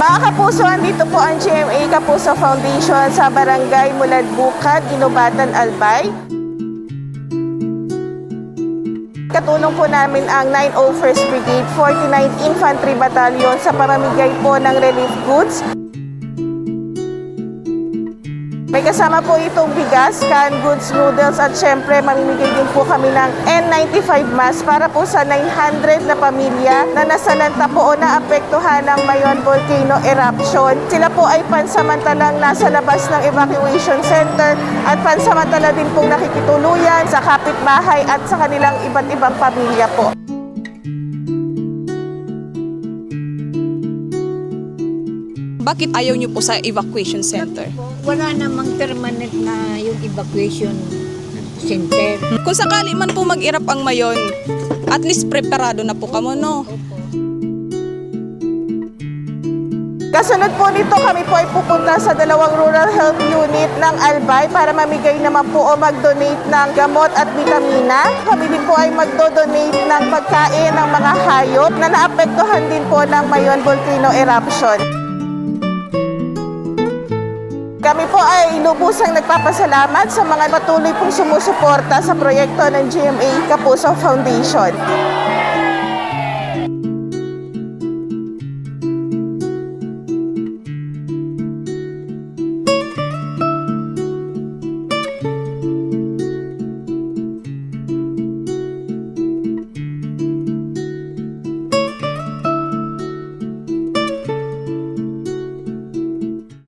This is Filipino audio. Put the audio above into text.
Mga kapuso, andito po ang GMA Kapuso Foundation sa Barangay Muladbukad, Inubatan, Albay. Katulong po namin ang 901st Brigade 49th Infantry Battalion sa pamamigay po ng relief goods. May kasama po itong bigas, canned goods, noodles at syempre mamimigay din po kami ng N95 mask para po sa 900 na pamilya na nasalanta po o naapektuhan ng Mayon Volcano Eruption. Sila po ay pansamantalang nasa labas ng evacuation center at pansamantala din pong nakikituluyan sa kapitbahay at sa kanilang iba't ibang pamilya po. Bakit ayaw niyo po sa evacuation center? Wala namang permanent na yung evacuation center. Kung sakali man po mag-irap ang Mayon, at least preparado na po kamo, no? Kasunod po nito, kami po ay pupunta sa dalawang rural health unit ng Albay para mamigay naman po o mag-donate ng gamot at vitamina. Kami din po ay magdo-donate ng pagkain ng mga hayop na naapektuhan din po ng Mayon Volcano Eruption. Kami po ay lubusang nagpapasalamat sa mga patuloy pong sumusuporta sa proyekto ng GMA Kapuso Foundation.